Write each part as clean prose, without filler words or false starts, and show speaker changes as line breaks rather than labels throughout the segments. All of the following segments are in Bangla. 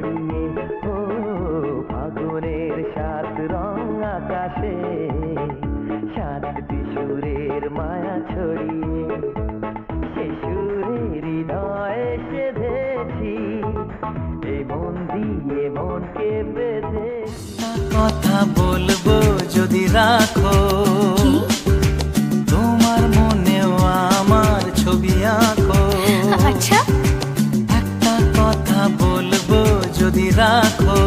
ছড়িয়ে, ও ফাগুনের সাত রং আকাশে, সাতটি সুরের মায়া ছড়িয়ে, সে সুরে হৃদয়ে সেধেছি, এই মন দিয়ে মনকে বেঁধেছি। কথা বলবো যদি রাখো, তোমার মনেও আমার ছবি আঁকো।
আচ্ছা,
একটা কথা বলবো যদি রাখো,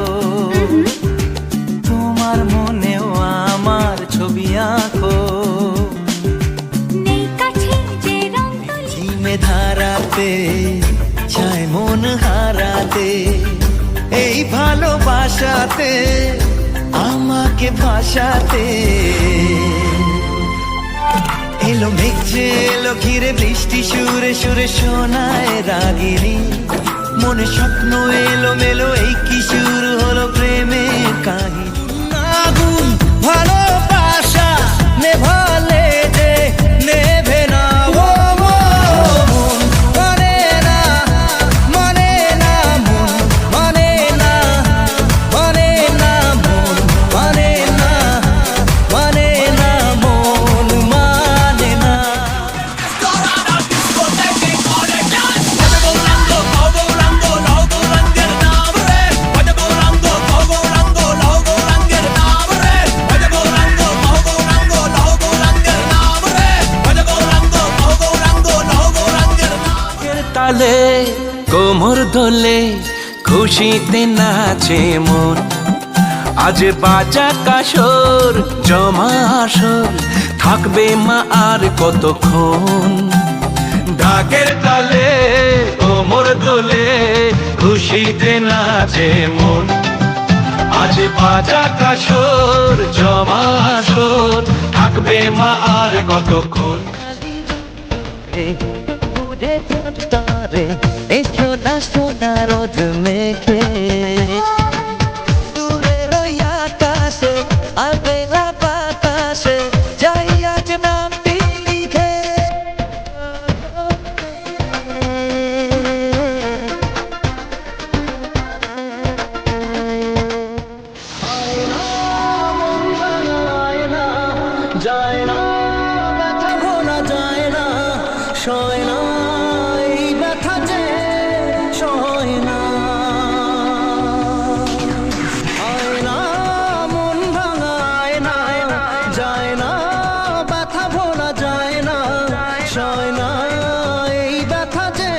তোমার মনেও আমার ছবি আঁকো।
নেই কাছে যে রং তুলি,
ঝিমে ধারাতে চায় মন হারাতে, এই ভালোবাসাতে আমাকে ভাসাতে। এলো মেঘে এলো ঘিরে বৃষ্টি সুরে সুরে শোনায় রাগিনী, মনে স্বপ্ন এলো মেলো, এই কি শুরু হলো প্রেমের কাহিনী। আগুন ভালোবাসা নেভালে যে নেভে না, ও মন মানে না, মানে না, মন মানে না, মানে না, মন মানে না, মানে না, মন মানে না। তালে কোমর দোলে খুশিতে নাচে মন, আজ বাজা কাসর জমা আসর, থাকবে মা আর কতক্ষণ। ঢাকের তালে কোমর দোলে খুশিতে নাচে মন, আজ বাজা কাসর জমা আসর, থাকবে মা আর কতক্ষণ। তারে এই সোনা সোনা রোদ মেঘে, দূরের ওই আকাশে আর বেলা বাতাসে, যাই আজ নামটি লিখে। যায় না ব্যথা ভোলা যায় না, সয় না এই ব্যথা যে সয় না। হয় না মন ভাঙায় না, যায় না ব্যথা ভোলা যায় না, সয় না এই ব্যথা যে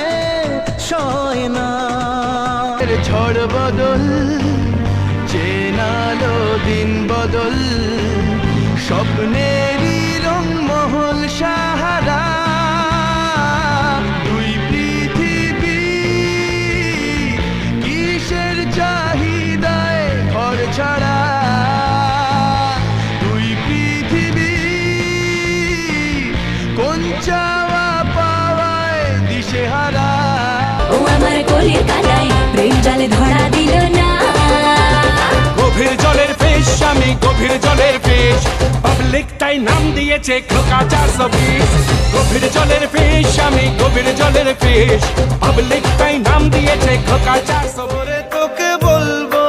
সয় না। ঝড় বদল চেনালো দিন বদল, স্বপ্নেরই রংমহল সাহারা, দুই পৃথিবী কিসের চাহিদায় ঘর ছাড়া, দুই পৃথিবী কোন চাওয়া পাওয়ায় দিশেহারা।
ও আমার কলির কানাই প্রেম জালে ধরা দিল না,
গভীর জলের ফিশ আমি গভীর জলের ফিশ, পাবলিক তাই নাম দিয়েছে খোকা 420। গভীর জলের ফিশ আমি গভীর জলের ফিশ, পাবলিক তাই নাম দিয়েছে খোকা 420।
তোকে বলবো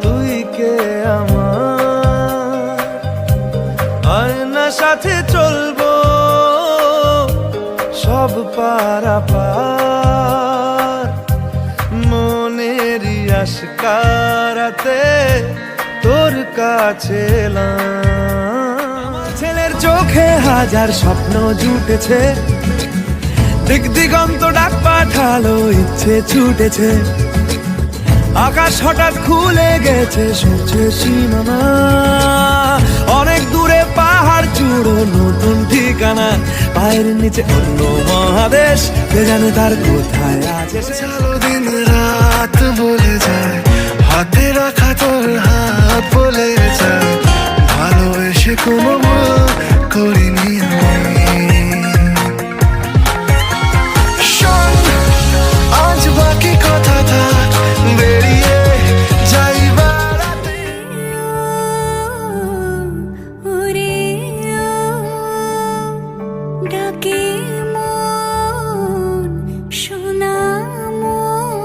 তুই কে আমার, আয়না সাথে চলবো সব পারাপার, মনেরই আশকারাতে তোর কাছে এলাম। ছেলের চোখে হাজার স্বপ্ন জুটেছে, দিক দিগন্ত ডাক পাঠালো ইচ্ছে ছুটেছে, আকাশ হঠাৎ খুলে গেছে সূর্যে সীমানা, অনেক দূরে পাহাড় চূড়ো নতুন ঠিকানা, পায়ের নিচে অন্য মহাদেশ, কে জানে তার কোথায় আছে।
চলো দিন রাত বলে যায়, হাতে রাখা তোর হাত বলে যায়, ভালোবেসে কোনো ভুল করিনি আমি। শোন আজ বাকি কথা থাক, বেরিয়ে যাই বেড়াতে।
ওরে ডাকে মন সোনা মন।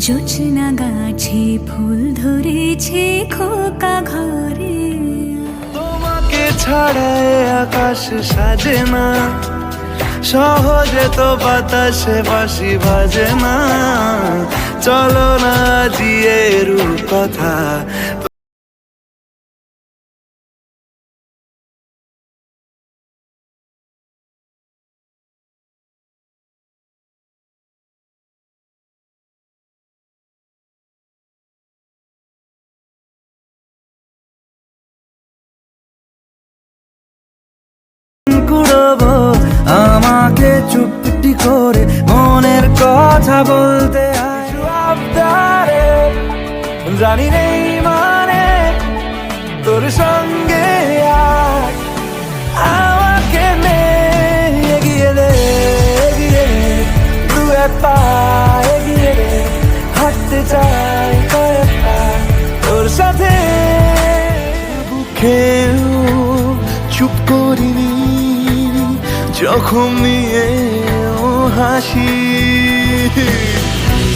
জোছনা গাছে ফুল ধরেছে খোকা ঘরে
তোমাকে ছাড়ায় আকাশ সাজে না, সহজে তো বাতাসে বাঁশি বাজে না। চলো না জিয়ে কথা কুড়বো আমাকে চুপটি করে মনের কথা বলতে আবদারে জানি নেই মানে তোর সঙ্গে আর আমাকে নে এগিয়ে দে দু এক পা এগিয়ে দে হাঁটতে চাই কয়েক পা তোর সাথে বুকেও চুপ করিনি যখন নিয়ে ও হাসি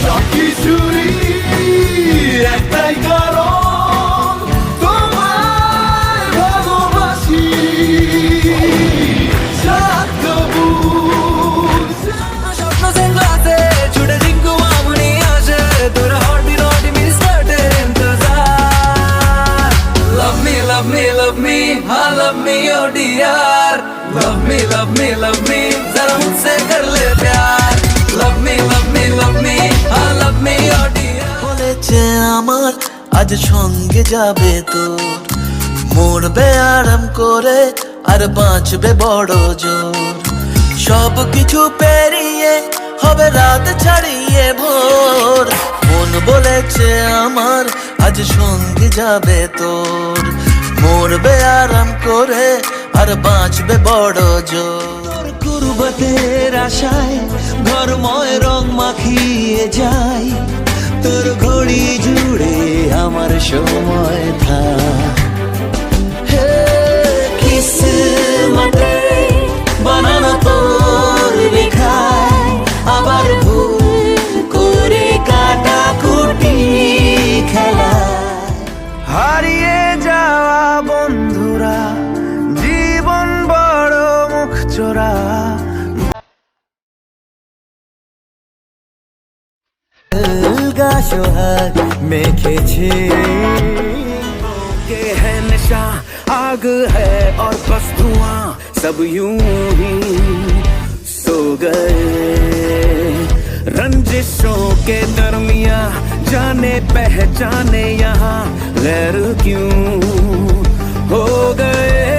সবকিছুরই একটাই কারণ তোমায় ভালোবাসি স্বপ্ন সেন্দ্রাতে ছুটে জিঙ্কু আমনি আসে তোর হটি রটি মিস্টারের ইন্তজার Love me, love me, love me, हाँ love me, oh dear Love me, love me, love me, जरा मुझसे कर ले प्यार Love me, love me, love me, हाँ love me, oh dear বলেছে আমার আজ সঙ্গে যাবে তো মরবে আরাম করে আর বাঁচবে বড় জোর সব কিছু পেরিয়ে হবে রাত ছাড়িয়ে ভোর মন বলেছে আমার আজ সঙ্গে যাবে তোর মরবে আরাম করে আর বাঁচবে বড় জোর কুরবতের আশায় ঘরময় রং মাখিয়ে যায় তোর ঘড়ি জুড়ে আমার সময় থাক কিসমতে বানানো তোর লেখায় আবার ভুল করে কাটা কুটি খেলা হারিয়ে যাওয়া বন্ধুরা জীবন বড় মুখ চোরা গা সোহাগ মেখেছে के है नशा आग है और बस धुआं सब यूं ही सो गए रंजिशों के दरमिया जाने पहचाने यहाँ गैर क्यों हो गए